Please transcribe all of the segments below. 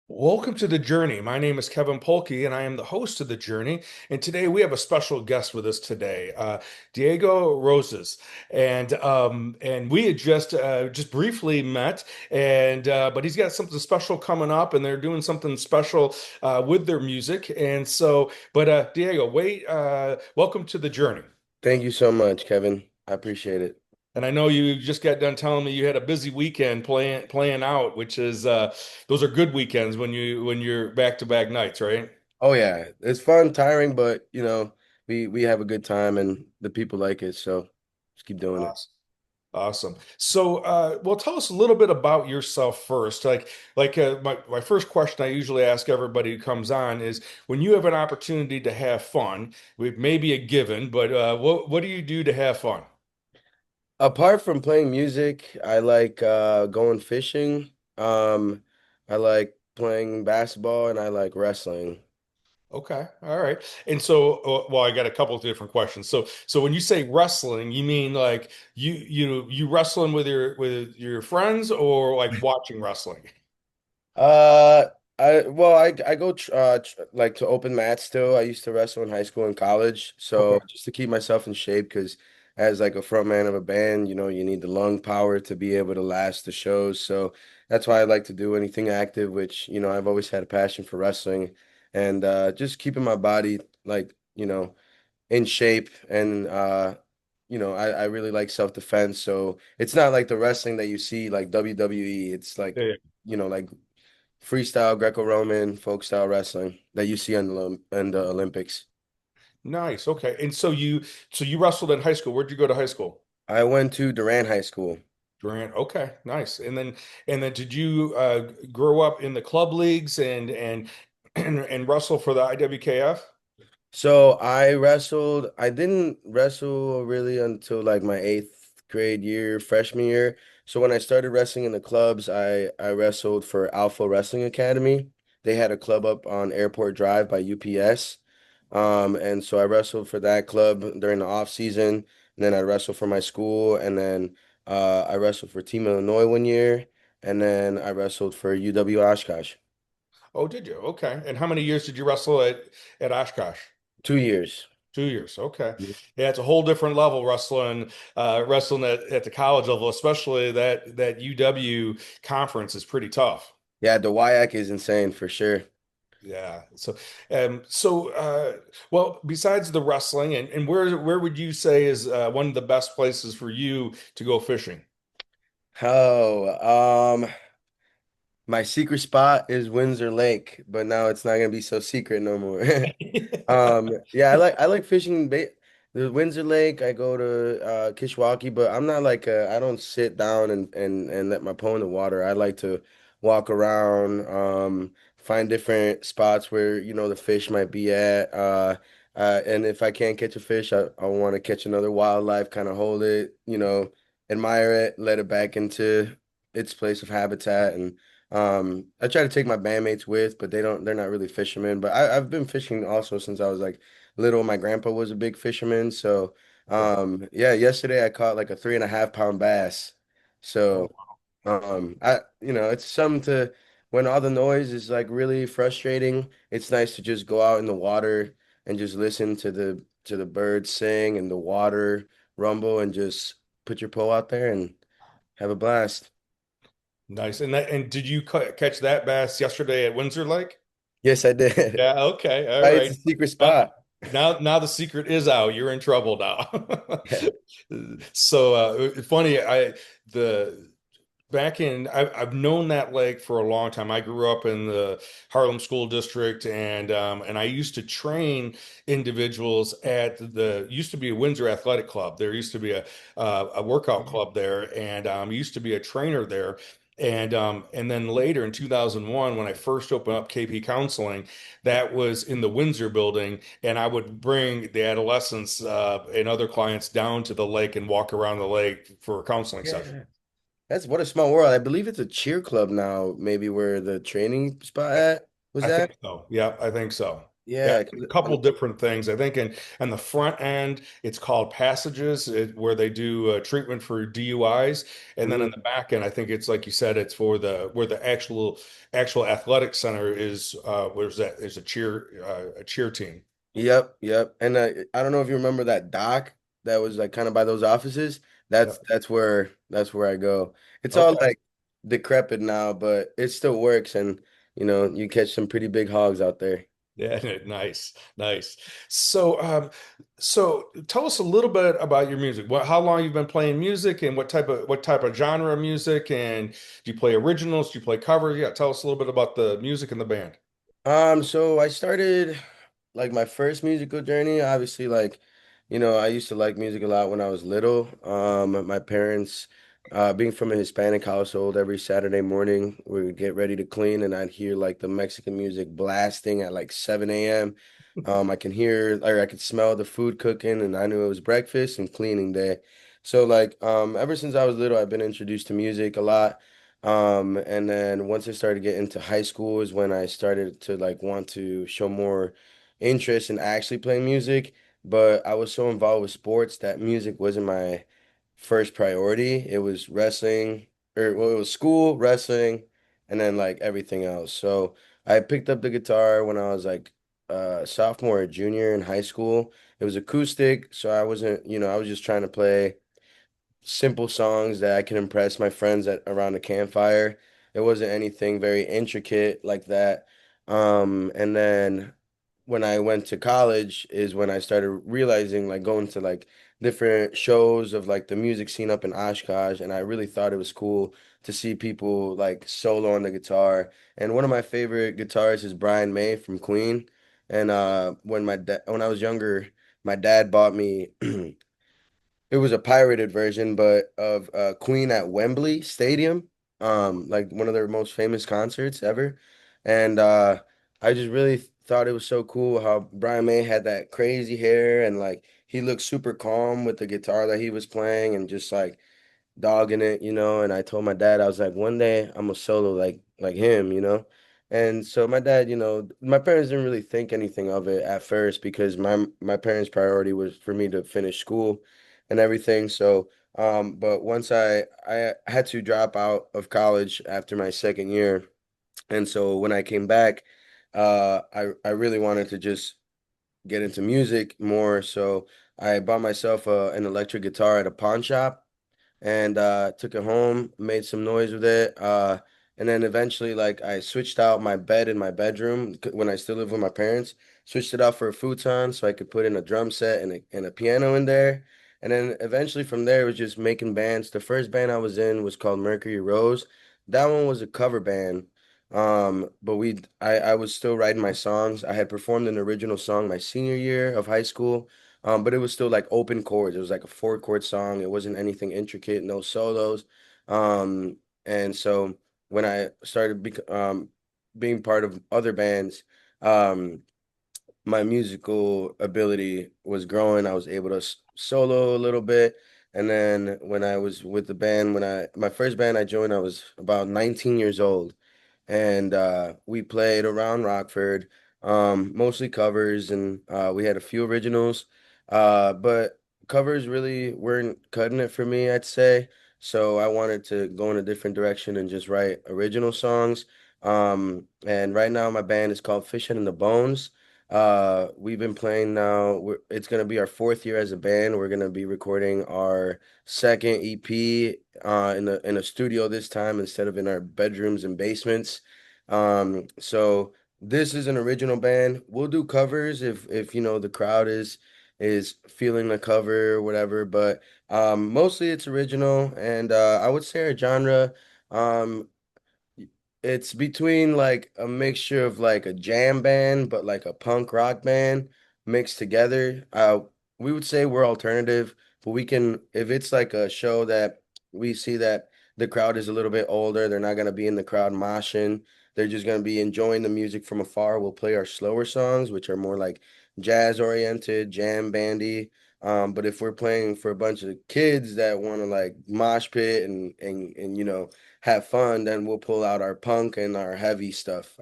Welcome to the Journey. My name is Kevin Polky, and I am the host of the Journey. And today we have a special guest with us today, Diego Rosas, and we had just briefly met, and but he's got something special coming up, and they're doing something special with their music. And so, but Diego, welcome to the Journey. Thank you so much, Kevin. I appreciate it. And I know you just got done telling me you had a busy weekend playing out, which is those are good weekends when you're back to back nights, right? Oh yeah, it's fun, tiring, but we have a good time and the people like it, so just keep doing it. Awesome. Awesome. So, well, tell us a little bit about yourself first. My first question I usually ask everybody who comes on is when you have an opportunity to have fun, it may be a given, but what do you do to have fun? Apart from playing music, I like going fishing. I like playing basketball and I like wrestling. Okay, all right. And so, well, I got a couple of different questions. So when you say wrestling, you mean like you wrestling with your friends or like watching wrestling? Uh, I go like to open mats still. I used to wrestle in high school and college, Okay. so just to keep myself in shape, because as like a front man of a band, you need the lung power to be able to last the shows. So that's why I like to do anything active, which I've always had a passion for wrestling, and just keeping my body like in shape and I really like self-defense. So it's not like the wrestling that you see like WWE. It's like Yeah. like freestyle Greco-Roman folk style wrestling that you see in the Olympics. Nice. Okay. And so you wrestled in high school. Where'd you go to high school? I went to Durant High School. Durant. Okay. Nice. And then did you grow up in the club leagues and wrestle for the IWKF? So I wrestled. I didn't wrestle really until like my eighth grade year, freshman year. So when I started wrestling in the clubs, I wrestled for Alpha Wrestling Academy. They had a club up on Airport Drive by UPS. And so I wrestled for that club during the off season. And then I wrestled for my school, and then I wrestled for Team Illinois one year, and then I wrestled for UW Oshkosh. Oh, did you? Okay. And how many years did you wrestle at Oshkosh? 2 years. 2 years. Okay. Yeah, it's a whole different level wrestling at the college level, especially that UW conference is pretty tough. Yeah, the WIAC is insane for sure. Yeah. Well, besides the wrestling, and where would you say is one of the best places for you to go fishing? Oh, my secret spot is Windsor Lake, but now it's not gonna be so secret no more. Yeah, I like fishing the Windsor Lake. I go to Kishwaukee, but I'm not like I don't sit down and let my toe in the water. I like to walk around, find different spots where the fish might be at. And if I can't catch a fish, I want to catch another wildlife, kind of hold it, admire it, let it back into its place of habitat. And I try to take my bandmates with, but they're not really fishermen. But I've been fishing also since I was like little. My grandpa was a big fisherman. So, yeah, yesterday I caught like a 3.5 pound bass. Oh, So, it's something to, when all the noise is like really frustrating, it's nice to just go out in the water and just listen to the birds sing and the water rumble and just put your pole out there and have a blast. nice. And did you catch that bass yesterday at Windsor Lake? Yes, I did. Yeah. Okay. All Right, it's right. a secret Uh, spot. now the secret is out. You're in trouble now. Yeah. So funny. The I've known that lake for a long time. I grew up in the Harlem School District, and I used to train individuals at the used to be a Windsor Athletic Club. There used to be a workout club there, and used to be a trainer there. And then later in 2001, when I first opened up KP Counseling, that was in the Windsor building, and I would bring the adolescents and other clients down to the lake and walk around the lake for a counseling session. Yeah. That's what a small world. I believe it's a cheer club now, maybe where the training spot at was I at. think so. Yeah, I think so. Yeah, Yeah, a couple different things. I think in the front end, it's called passages where they do treatment for DUIs, and then in the mhm. back end, I think it's like you said, it's for the where the actual athletic center is. Where's that? There's a cheer team. Yep, yep. And I don't know if you remember that dock that was like kind of by those offices. Yeah. That's where I go. It's all Okay. like decrepit now, but it still works, and you catch some pretty big hogs out there. Yeah, nice, nice. So tell us a little bit about your music. How long you've been playing music, and what type of genre of music, and do you play originals? Do you play covers? Yeah, tell us a little bit about the music and the band. So I started like my first musical journey, obviously like, I used to like music a lot when I was little. My parents, being from a Hispanic household, every Saturday morning we would get ready to clean and I'd hear like the Mexican music blasting at like 7 a.m. I can hear or I could smell the food cooking and I knew it was breakfast and cleaning day. So like ever since I was little, I've been introduced to music a lot. And then once I started getting into high school is when I started to like want to show more interest in actually playing music. But I was so involved with sports that music wasn't my first priority. It was wrestling, or well, it was school, wrestling, and then like everything else. So I picked up the guitar when I was like sophomore or junior in high school. It was acoustic, so I wasn't, I was just trying to play simple songs that I can impress my friends at around the campfire. It wasn't anything very intricate like that. And then when I went to college is when I started realizing like going to like different shows of like the music scene up in Oshkosh, and I really thought it was cool to see people like solo on the guitar. And one of my favorite guitarists is Brian May from Queen. And when I was younger, my dad bought me it was a pirated version, but of Queen at Wembley Stadium, like one of their most famous concerts ever. And I just really thought it was so cool how Brian May had that crazy hair and like he looked super calm with the guitar that he was playing and just like dogging it. And I told my dad, I was like, one day I'm a solo like him. And so my dad, my parents didn't really think anything of it at first because my parents' priority was for me to finish school and everything. So, but once I had to drop out of college after my second year, and so when I came back, I really wanted to just get into music more. So I bought myself an electric guitar at a pawn shop and took it home, made some noise with it. And then eventually, like, I switched out my bed in my bedroom when I still lived with my parents, switched it out for a futon so I could put in a drum set and a piano in there. And then eventually from there, it was just making bands. The first band I was in was called Mercury Rose. That one was a cover band. But I was still writing my songs. I had performed an original song my senior year of high school. But it was still like open chords. It was like a four chord song. It wasn't anything intricate, no solos. And so when I started being part of other bands, um, my musical ability was growing. I was able to solo a little bit. And then when I was with the band, my first band I joined, I was about 19 years old and we played around Rockford, mostly covers, and we had a few originals, but covers really weren't cutting it for me, I'd say. So I wanted to go in a different direction and just write original songs. And right now my band is called Fish Head and the Bones. We've been playing now. It's gonna be our fourth year as a band. We're gonna be recording our second EP in a studio this time instead of in our bedrooms and basements. So this is an original band. We'll do covers if the crowd is feeling the cover or whatever, but mostly it's original and I would say our genre um it's between like a mixture of like a jam band, but like a punk rock band mixed together. We would say we're alternative, but if it's like a show that we see that the crowd is a little bit older, they're not gonna be in the crowd moshing. They're just gonna be enjoying the music from afar. We'll play our slower songs, which are more like jazz oriented, jam bandy. But if we're playing for a bunch of kids that want to like mosh pit and have fun, then we'll pull out our punk and our heavy stuff.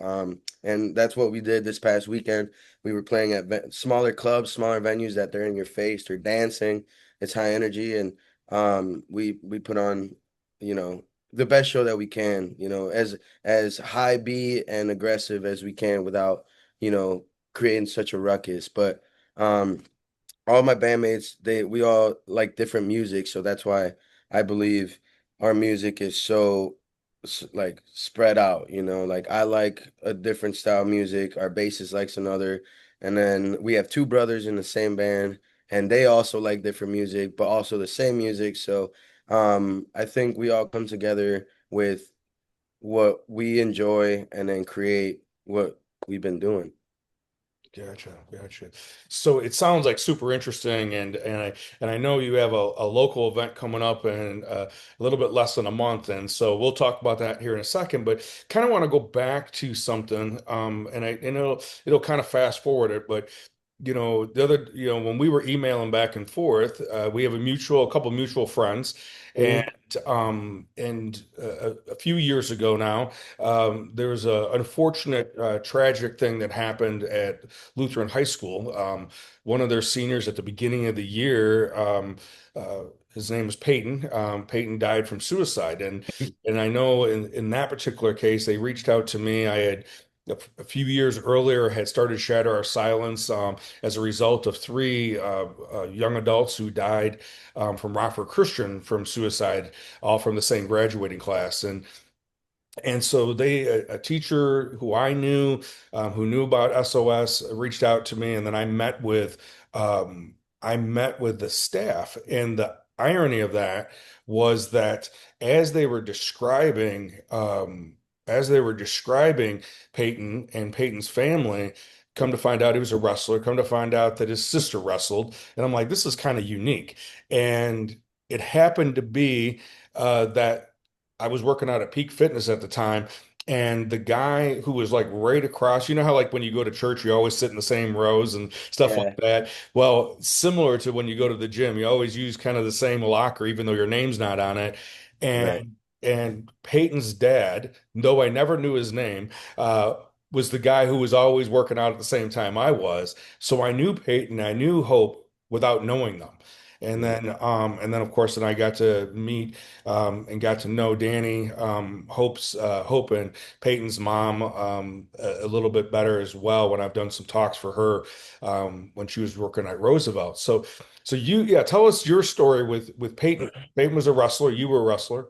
And that's what we did this past weekend. We were playing at smaller clubs, smaller venues that they're in your face, they're dancing, it's high energy, and we put on, you know, the best show that we can, as high beat and aggressive as we can without, you know, creating such a ruckus. But um all my bandmates, we all like different music, so that's why I believe our music is so like spread out, like I like a different style of music, our bassist likes another, and then we have two brothers in the same band and they also like different music but also the same music. So I think we all come together with what we enjoy and then create what we've been doing. Gotcha, gotcha. So it sounds like super interesting, and I know you have a local event coming up in a little bit less than a month, and so we'll talk about that here in a second. But kind of want to go back to something, and it'll kind of fast forward it, but the other, when we were emailing back and forth, we have a couple mutual friends, and Mhm. a few years ago now, there was a unfortunate, tragic thing that happened at Lutheran High School. One of their seniors at the beginning of the year, uh, his name was Payton. Payton died from suicide, and I know in that particular case, they reached out to me. I had a few years earlier had started Shatter Our Silence, as a result of three young adults who died from Rockford Christian from suicide, all from the same graduating class. And so a teacher who I knew, who knew about SOS, reached out to me, and then I met with the staff. And the irony of that was that as they were describing, as they were describing Peyton and Peyton's family, come to find out he was a wrestler. Come to find out that his sister wrestled, and I'm like, this is kind of unique. And it happened to be that I was working out at Peak Fitness at the time, and the guy who was like right across, you know how like when you go to church, you always sit in the same rows and stuff like Yeah, that. Well, similar to when you go to the gym, you always use kind of the same locker, even though your name's not on it. right. And Peyton's dad, though I never knew his name, was the guy who was always working out at the same time I was. So I knew Peyton, I knew Hope without knowing them. Mm. And then of course, then I got to meet and got to know Danny, Hope and Peyton's mom, a little bit better as well when I've done some talks for her, when she was working at Roosevelt. So yeah, tell us your story with Peyton. Peyton was a wrestler. You were a wrestler.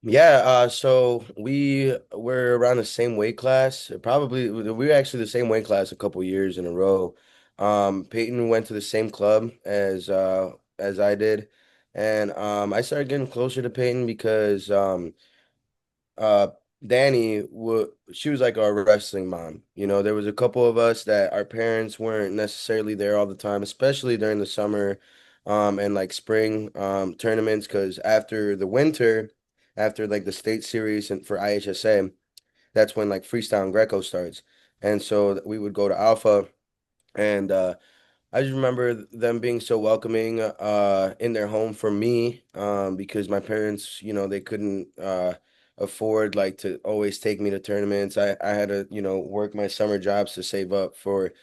Yeah, so we were around the same weight class. Probably we were actually the same weight class a couple years in a row. Peyton went to the same club as I did, and I started getting closer to Peyton because uh Danny would she was like our wrestling mom. There was a couple of us that our parents weren't necessarily there all the time, especially during the summer and like spring tournaments, because after the winter, after like the state series and for IHSA, that's when like freestyle and Greco starts. And so we would go to Alpha, and I just remember them being so welcoming in their home for me, because my parents, they couldn't afford like to always take me to tournaments. I had to, work my summer jobs to save up for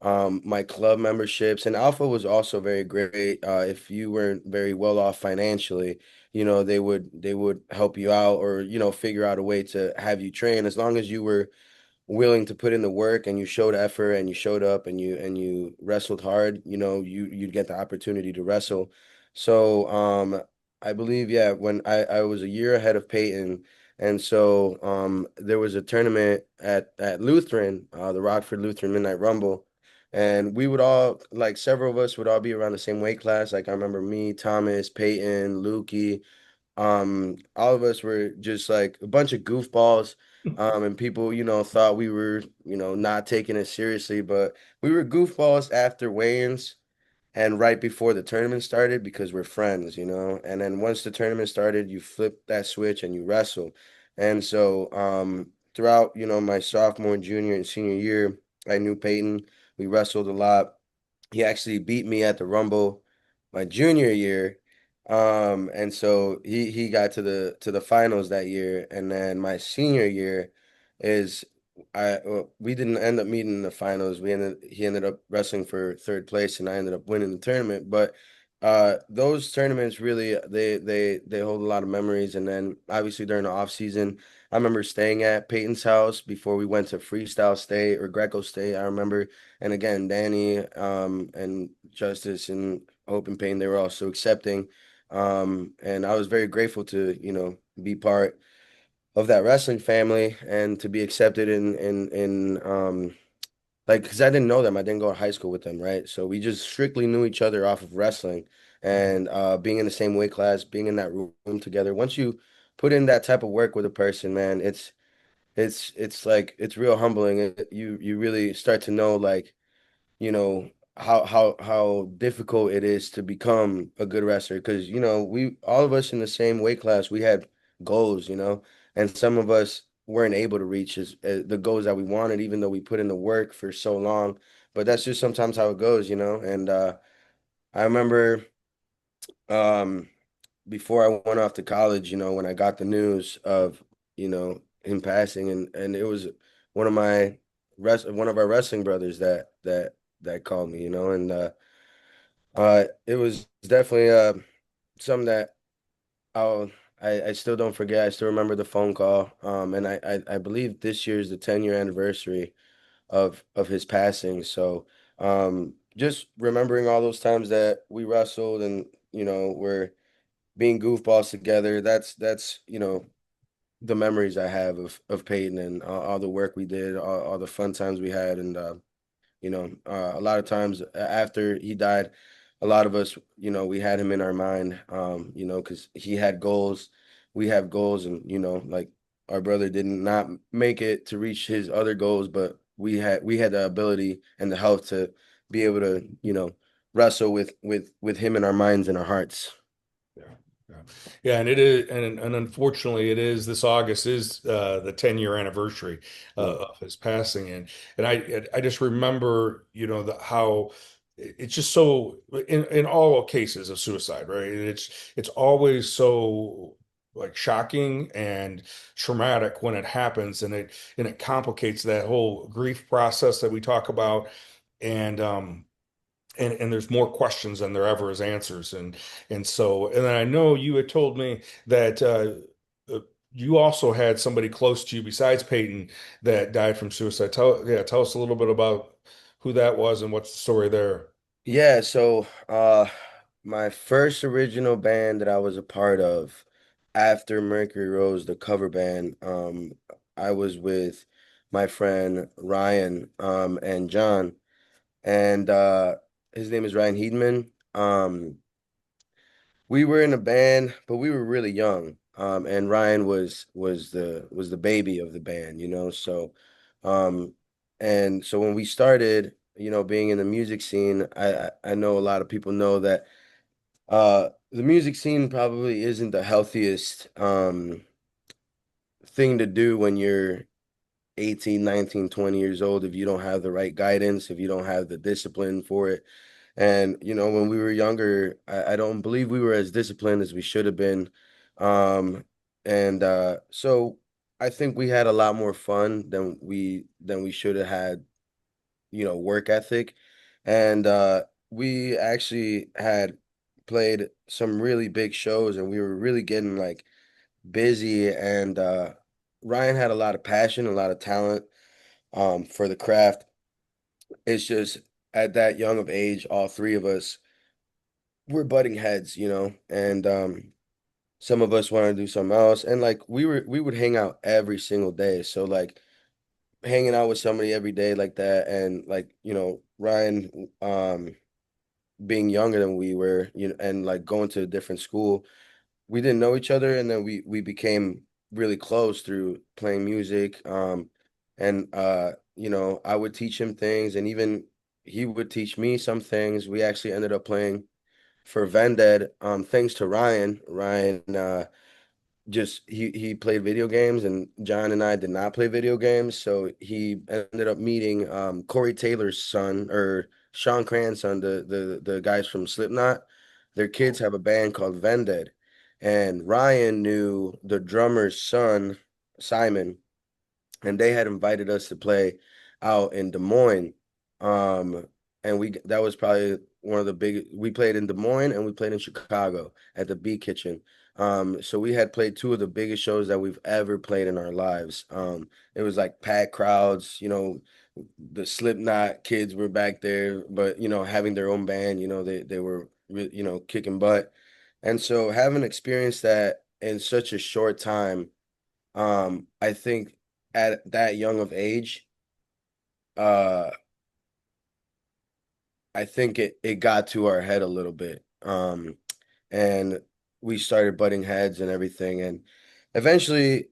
my club memberships. And Alpha was also very great. If you weren't very well off financially, they would help you out, or figure out a way to have you train as long as you were willing to put in the work and you showed effort and you showed up and you wrestled hard, you'd get the opportunity to wrestle. So I believe, yeah, when I was a year ahead of Peyton, and so there was a tournament at Lutheran, the Rockford Lutheran Midnight Rumble, and we would all, like, several of us would all be around the same weight class. Like I remember me, Thomas, Peyton, Lukey, all of us were just like a bunch of goofballs. And people, thought we were, not taking it seriously, but we were goofballs after weigh-ins and right before the tournament started because we're friends. And then once the tournament started, you flip that switch and you wrestle. And so throughout, my sophomore, junior, and senior year, I knew Peyton. We wrestled a lot. He actually beat me at the Rumble my junior year. And so he got to the finals that year, and then my senior year is we didn't end up meeting in the finals. We ended He ended up wrestling for third place, and I ended up winning the tournament. But those tournaments really they hold a lot of memories. And then obviously during the off season, I remember staying at Peyton's house before we went to Freestyle State or Greco State. I remember, and again, Danny and Justice and Hope and Payton, they were also accepting. And I was very grateful to, be part of that wrestling family and to be accepted in like, because I didn't know them. I didn't go to high school with them, right? So we just strictly knew each other off of wrestling and being in the same weight class, being in that room together. Once you put in that type of work with a person, man, it's like it's real humbling. You really start to know, like, you know how difficult it is to become a good wrestler, because we all of us in the same weight class, we had goals, and some of us weren't able to reach the goals that we wanted, even though we put in the work for so long. But that's just sometimes how it goes, and I remember um before I went off to college, when I got the news of him passing, and it was one of my one of our wrestling brothers that called me, and it was definitely something that I'll I still don't forget. I still remember the phone call. And I believe this year is the 10-year anniversary of his passing. So just remembering all those times that we wrestled and we're being goofballs together. That's the memories I have of Peyton and all the work we did, all the fun times we had. And a lot of times after he died, a lot of us, we had him in our mind, because he had goals, we have goals, and like, our brother did not make it to reach his other goals, but we had the ability and the health to be able to, wrestle with him in our minds and our hearts. Yeah, yeah, yeah, and it is, and unfortunately, it is this August is the 10-year anniversary Yeah. of his passing, and I just remember, how it's just so in all cases of suicide, right? It's always so like shocking and traumatic when it happens, and it complicates that whole grief process that we talk about, and and there's more questions than there ever is answers, and then I know you had told me that you also had somebody close to you besides Peyton that died from suicide. Tell us a little bit about who that was and what's the story there. Yeah, so my first original band that I was a part of after Mercury Rose, the cover band, I was with my friend Ryan and John, and his name is Ryan Heedman. We were in a band, but we were really young. And Ryan was the baby of the band, um and so when we started, being in the music scene, I know a lot of people know that the music scene probably isn't the healthiest thing to do when you're 18, 19, 20 years old, if you don't have the right guidance, if you don't have the discipline for it. And, when we were younger, I don't believe we were as disciplined as we should have been. And so I think we had a lot more fun than we should have had, work ethic. And we actually had played some really big shows, and we were really getting like busy. And Ryan had a lot of passion, a lot of talent for the craft. It's just at that young of age, all three of us were butting heads, and some of us wanted to do something else. And like we would hang out every single day. So like hanging out with somebody every day like that, and like, Ryan being younger than we were, and like going to a different school, we didn't know each other, and then we became really close through playing music. And I would teach him things, and even he would teach me some things. We actually ended up playing for Vended, thanks to Ryan. Ryan just he played video games, and John and I did not play video games, so he ended up meeting Corey Taylor's son, or Sean Cran's son, the guys from Slipknot. their kids have a band called Vended, and Ryan knew the drummer's son, Simon, and they had invited us to play out in Des Moines. Um, and we that was probably one of the big we played in Des Moines and we played in Chicago at the B Kitchen. So we had played two of the biggest shows that we've ever played in our lives. It was like packed crowds, the Slipknot kids were back there, but having their own band, they were kicking butt. And so having experienced that in such a short time, I think at that young of age, uh, I think it got to our head a little bit. And we started butting heads and everything. And eventually,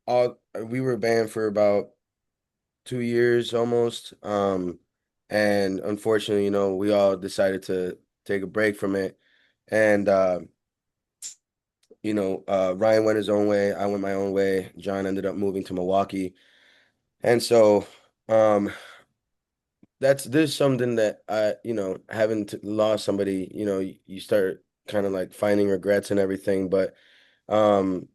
all we were banned for about 2 years almost. And unfortunately, we all decided to take a break from it. And Ryan went his own way, I went my own way. John ended up moving to Milwaukee. And so um that's there's something that having lost somebody, you start kind of like finding regrets and everything. But um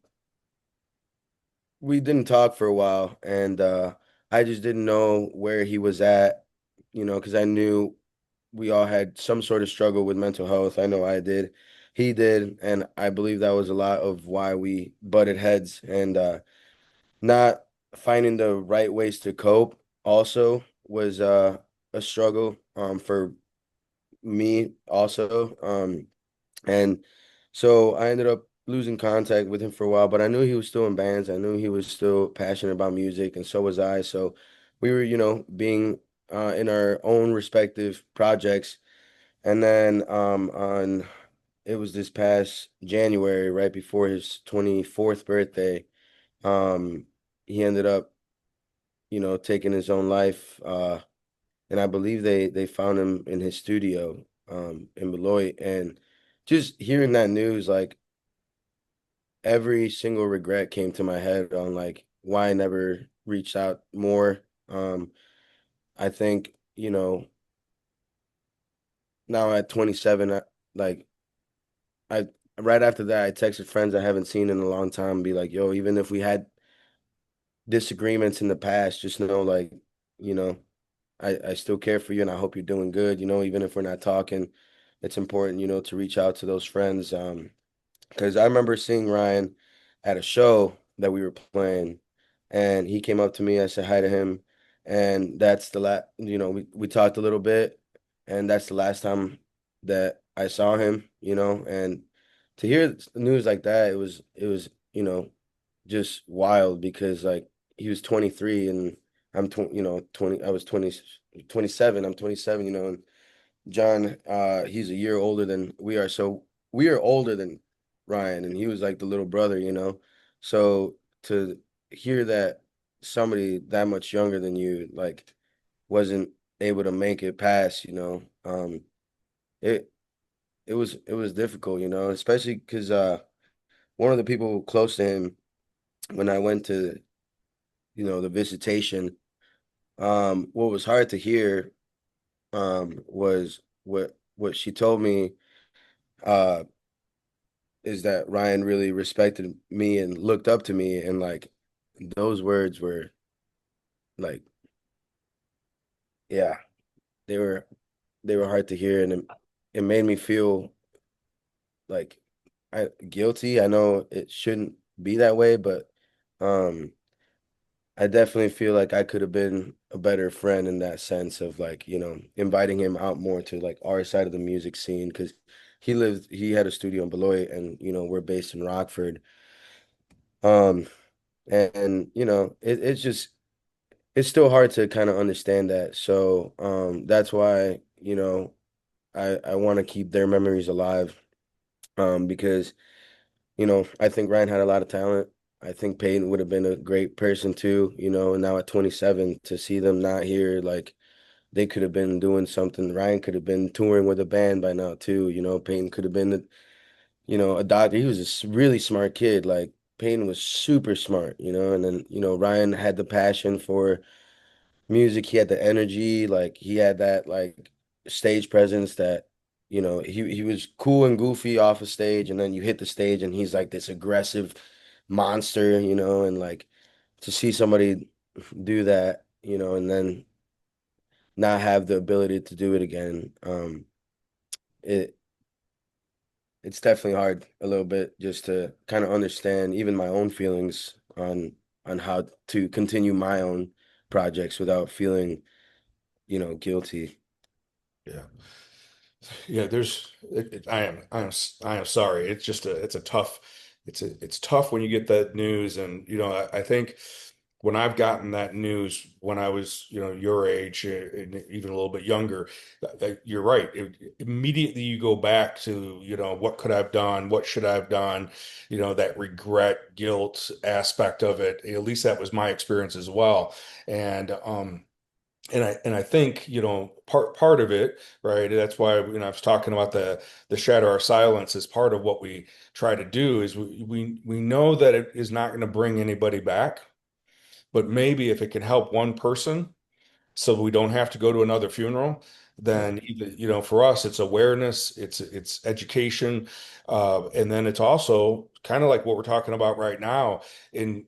we didn't talk for a while, and I just didn't know where he was at, because I knew we all had some sort of struggle with mental health. I know I did, he did, and I believe that was a lot of why we butted heads. And not finding the right ways to cope also was a struggle for me also. And so I ended up losing contact with him for a while, but I knew he was still in bands. I knew he was still passionate about music, and so was I. So we were, being in our own respective projects. And then on it was this past January, right before his 24th birthday, um, he ended up, taking his own life. And I believe they found him in his studio in Beloit. And just hearing that news, like every single regret came to my head on like why I never reached out more. I think, now at 27, like I right after that I texted friends I haven't seen in a long time and be like, yo, even if we had disagreements in the past, just know like, you know, I still care for you and I hope you're doing good, even if we're not talking, it's important, to reach out to those friends. Because I remember seeing Ryan at a show that we were playing, and he came up to me. I said hi to him, and that's the last. We talked a little bit, and that's the last time that I saw him. And to hear news like that, it was just wild because like he was 23 and I'm 20. I was 20, 27. I'm 27. And John, he's a year older than we are. So we are older than Ryan, and he was like the little brother. So to hear that somebody that much younger than you, like, wasn't able to make it past, it it was difficult, especially because one of the people close to him when I went to, the visitation, what was hard to hear was what she told me. Uh, is that Ryan really respected me and looked up to me, and like those words were like, yeah, they were they were hard to hear, and it made me feel like guilty. I know it shouldn't be that way, but um I definitely feel like I could have been a better friend in that sense of like, inviting him out more to like our side of the music scene because he had a studio in Beloit, and we're based in Rockford. Um and it's just it's still hard to kind of understand that. So that's why, I want to keep their memories alive. Because, I think Ryan had a lot of talent. I think Peyton would have been a great person too, and now at 27 to see them not here, like they could have been doing something. Ryan could have been touring with a band by now too, Peyton could have been, a doctor. He was a really smart kid. Like Peyton was super smart, and then, Ryan had the passion for music. He had the energy, like he had that like stage presence that, he was cool and goofy off a stage, and then you hit the stage and he's like this aggressive monster, and like to see somebody do that, and then not have the ability to do it again, it it's definitely hard a little bit just to kind of understand even my own feelings on how to continue my own projects without feeling, guilty. Yeah. Yeah, I am sorry. It's just it's a tough, it's tough when you get that news. And, I think when I've gotten that news when I was, your age and even a little bit younger, you're right. Immediately you go back to, what could I've done? What should I have done? That regret, guilt aspect of it. At least that was my experience as well. And, and I think, part of it, right? That's why, I was talking about the Shatter Our Silence as part of what we try to do is we know that it is not going to bring anybody back, but maybe if it can help one person, so we don't have to go to another funeral, Yeah. then for us it's awareness, it's education, and then it's also kind of like what we're talking about right now in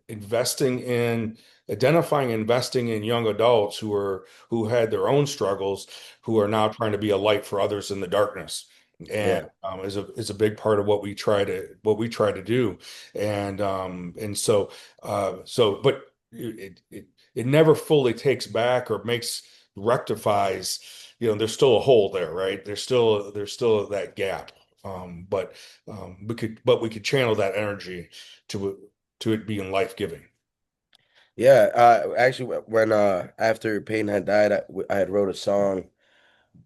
investing in identifying investing in young adults who had their own struggles, who are now trying to be a light for others in the darkness. And Yeah. is a big part of what we try to do. And but it never fully takes back or makes rectifies, there's still a hole there, right? There's still that gap. But we could channel that energy to it being life-giving. Yeah, actually, when after Peyton had died, I had wrote a song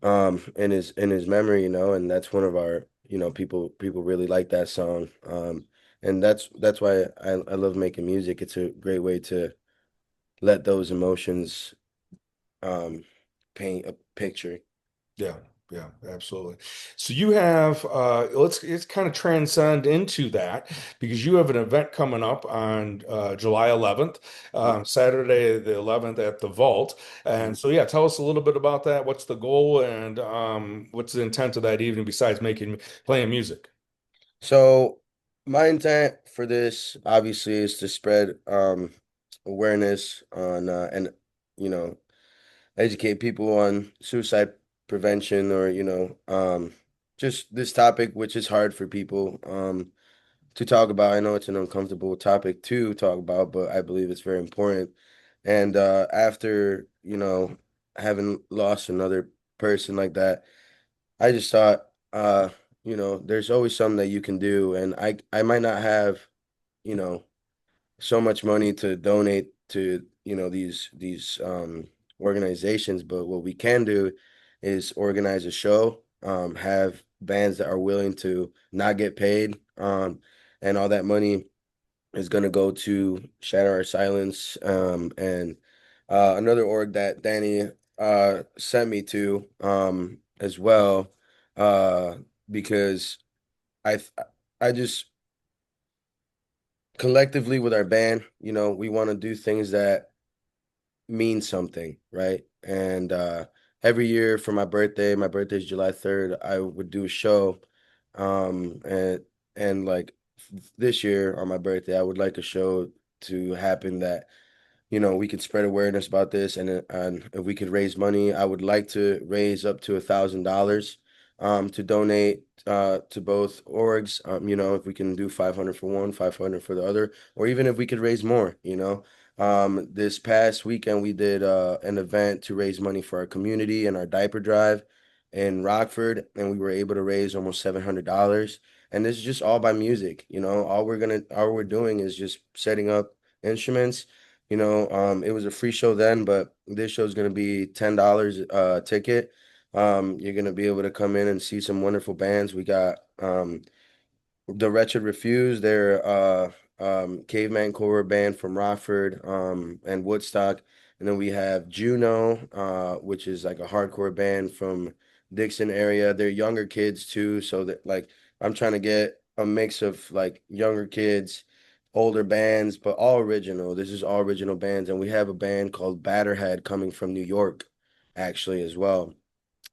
in his memory, and that's one of our, people really like that song. And that's why I love making music. It's a great way to let those emotions paint a picture. Yeah, yeah, absolutely. So you have let's kind of transcend into that because you have an event coming up on July 11th, Saturday the 11th at the Vault. And Mhm. so yeah, tell us a little bit about that. What's the goal and what's the intent of that evening besides playing music? So my intent for this obviously is to spread awareness on and you know educate people on suicide prevention, or just this topic, which is hard for people to talk about. I know it's an uncomfortable topic to talk about, but I believe it's very important. And after having lost another person like that, I just thought, there's always something that you can do, and I might not have, you know so much money to donate to, these organizations, but what we can do is organize a show, have bands that are willing to not get paid, and all that money is going to go to Shatter Our Silence, and another org that Danny sent me to, as well, uh, because I I just collectively with our band, we want to do things that mean something, right? And every year for my birthday is July 3rd, I would do a show. And like this year on my birthday, I would like a show to happen that we could spread awareness about this, and if we could raise money, I would like to raise up to $1,000 to donate to both orgs. If we can do 500 for one, 500 for the other, or even if we could raise more. This past weekend we did an event to raise money for our community and our diaper drive in Rockford, and we were able to raise almost $700. And this is just all by music. All we're doing is just setting up instruments. It was a free show then, but this show is going to be $10 ticket. You're going to be able to come in and see some wonderful bands. We got the Wretched Refuse, they're caveman core band from Rockford and Woodstock. And then we have Juno, which is like a hardcore band from Dixon area. They're younger kids too, so that like I'm trying to get a mix of like younger kids, older bands, but all original. This is all original bands, and we have a band called Batterhead coming from New York, actually, as well.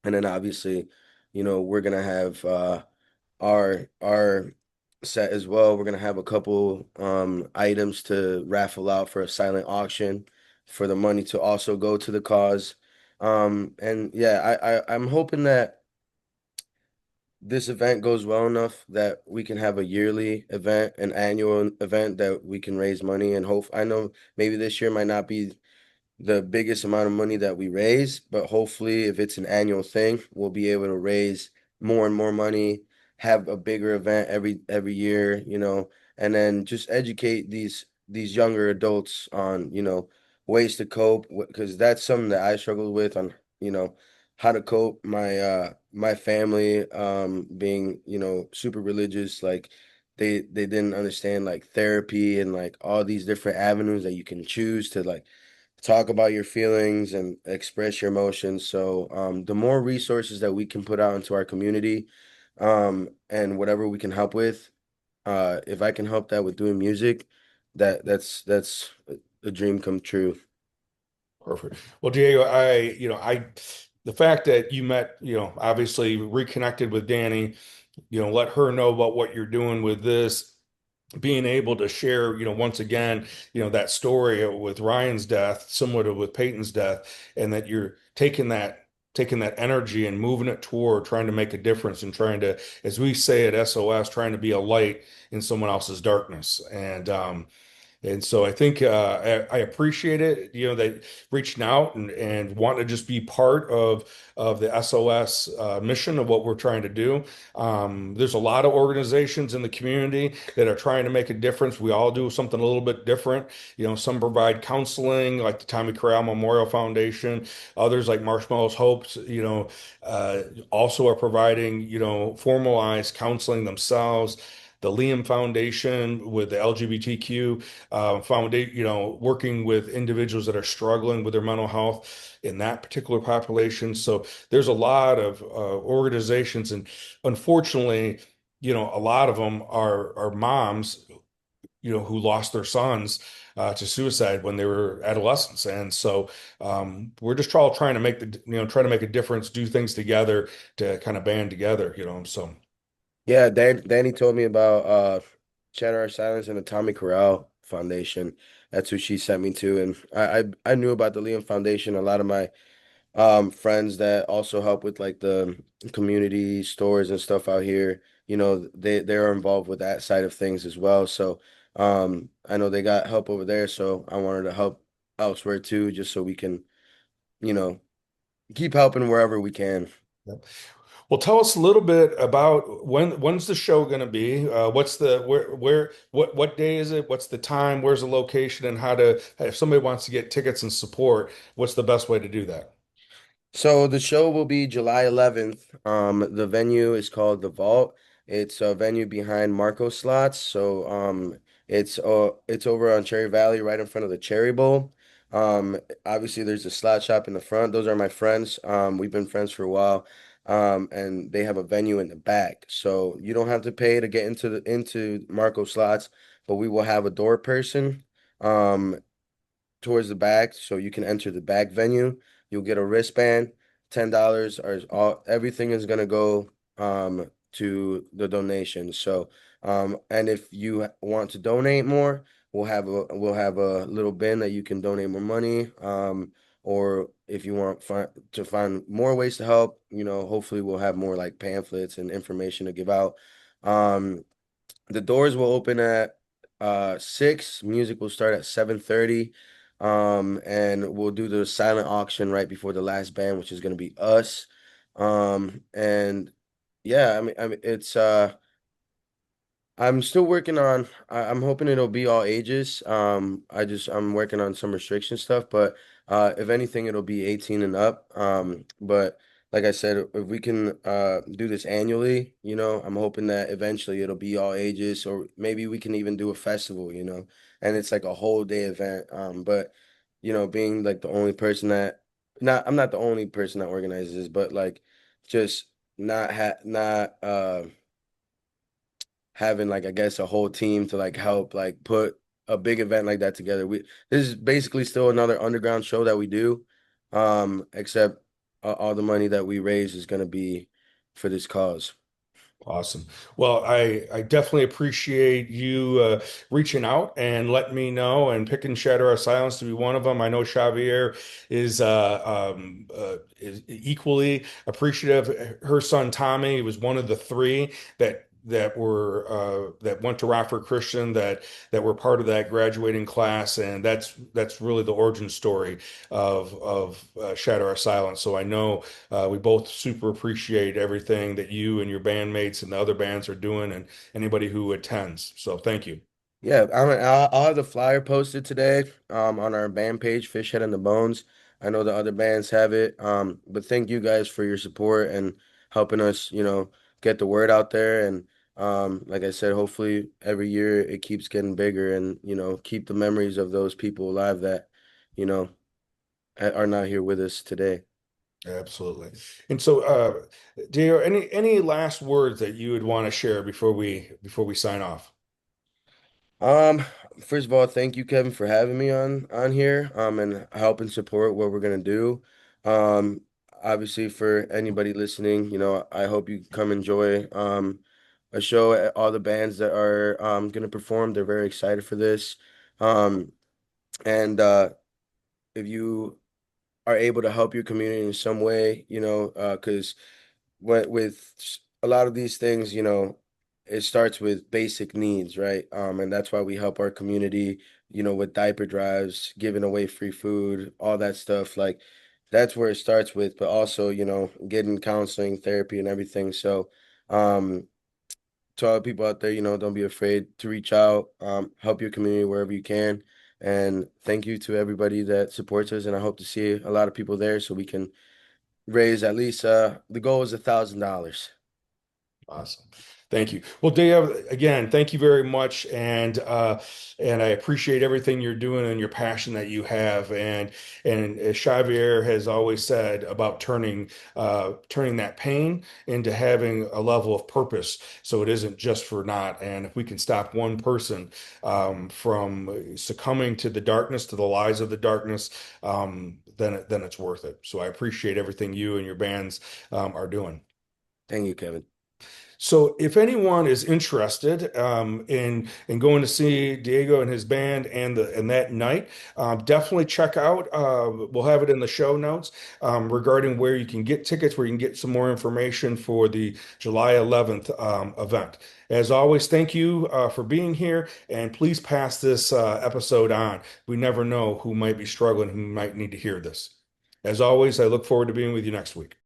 And then obviously, we're gonna have our set as well. We're gonna have a couple items to raffle out for a silent auction for the money to also go to the cause. And yeah, I'm hoping that this event goes well enough that we can have a yearly event, an annual event that we can raise money and hope. I know maybe this year might not be the biggest amount of money that we raise, but hopefully if it's an annual thing, we'll be able to raise more and more money, have a bigger event every year, and then just educate these younger adults on, ways to cope because that's something that I struggled with on, how to cope. My family being, super religious, like they didn't understand like therapy and like all these different avenues that you can choose to like talk about your feelings and express your emotions. So the more resources that we can put out into our community, and whatever we can help with, if I can help that with doing music, that's a dream come true. Perfect. Well, Diego, the fact that you met, obviously reconnected with Danny, let her know about what you're doing with this, being able to share, once again, that story with Ryan's death, similar to with Peyton's death, and that you're taking that energy and moving it toward trying to make a difference and trying to, as we say at SOS, trying to be a light in someone else's darkness. And so I think I appreciate it, that reaching out and wanting to just be part of the SOS mission of what we're trying to do. There's a lot of organizations in the community that are trying to make a difference. We all do something a little bit different. Some provide counseling, like the Tommy Corral Memorial Foundation. Others, like Marshmallows Hopes, uh, also are providing, formalized counseling themselves. The Liam Foundation with the LGBTQ foundation, working with individuals that are struggling with their mental health in that particular population. So there's a lot of organizations, and unfortunately, a lot of them are moms, who lost their sons to suicide when they were adolescents. And so we're just all trying to try to make a difference, do things together to kind of band together, so. Yeah, Danny told me about Shatter Our Silence and the Tommy Corral Foundation. That's who she sent me to, and I knew about the Liam Foundation. A lot of my friends that also help with like the community stores and stuff out here, they're involved with that side of things as well. So I know they got help over there, so I wanted to help elsewhere too, just so we can, you know, keep helping wherever we can. Well, tell us a little bit about when's the show going to be? What's the what day is it? What's the time? Where's the location? And how to if somebody wants to get tickets and support, what's the best way to do that? So the show will be July 11th. The venue is called The Vault. It's a venue behind Marco Slots. So it's over on Cherry Valley, right in front of the Cherry Bowl. Obviously there's a slot shop in the front. Those are my friends. We've been friends for a while. And they have a venue in the back. So you don't have to pay to get into Marco Slots, but we will have a door person. Um, towards the back so you can enter the back venue. You'll get a wristband, $10 or all everything is gonna go to the donation. So and if you want to donate more, we'll have a little bin that you can donate more money. Or if you want to find more ways to help, hopefully we'll have more like pamphlets and information to give out. Um the doors will open at 6. Music will start at 7:30. And we'll do the silent auction right before the last band, which is gonna be us. And yeah, I mean it's I'm still working on I'm hoping it'll be all ages. I'm working on some restriction stuff, but if anything it'll be 18 and up. But like I said, if we can do this annually, I'm hoping that eventually it'll be all ages or maybe we can even do a festival, and it's like a whole day event. But being like the only person that not I'm not the only person that organizes this, but like just not having like I guess a whole team to like help like put a big event like that together. This is basically still another underground show that we do, except all the money that we raise is gonna be for this cause. Awesome. Well, I definitely appreciate you reaching out and letting me know and picking Shatter Our Silence to be one of them. I know Xavier is equally appreciative. Her son Tommy was one of the three that went to Rockford Christian that were part of that graduating class, and that's really the origin story of Shatter Our Silence. So I know we both super appreciate everything that you and your bandmates and the other bands are doing and anybody who attends. So thank you. Yeah, I'll have the flyer posted today on our band page, Fish Head and the Bones. I know the other bands have it. But thank you guys for your support and helping us, get the word out there. And like I said, hopefully every year it keeps getting bigger and, keep the memories of those people alive that, you know, are not here with us today. Absolutely. And so, Diego, any last words that you would want to share before we sign off? Um, First of all, thank you, Kevin, for having me on here, and helping support what we're gonna do. Um, Obviously for anybody listening, I hope you come enjoy a show at all the bands that are gonna perform. They're very excited for this. Um, and if you are able to help your community in some way, because with a lot of these things, it starts with basic needs, right? And that's why we help our community, with diaper drives, giving away free food, all that stuff. Like that's where it starts with, but also, getting counseling, therapy, and everything. So, um, to all the people out there, don't be afraid to reach out, help your community wherever you can. And thank you to everybody that supports us. And I hope to see a lot of people there so we can raise at least the goal is $1,000. Awesome. Thank you. Well, Dave, again, thank you very much, and I appreciate everything you're doing and your passion that you have. And as Xavier has always said about turning that pain into having a level of purpose, so it isn't just for naught. And if we can stop one person from succumbing to the darkness, to the lies of the darkness, then it's worth it. So I appreciate everything you and your bands are doing. Thank you, Kevin. So, if anyone is interested in going to see Diego and his band and that night, definitely check out. We'll have it in the show notes regarding where you can get tickets, where you can get some more information for the July 11th event. As always, thank you for being here, and please pass this episode on. We never know who might be struggling, who might need to hear this. As always, I look forward to being with you next week.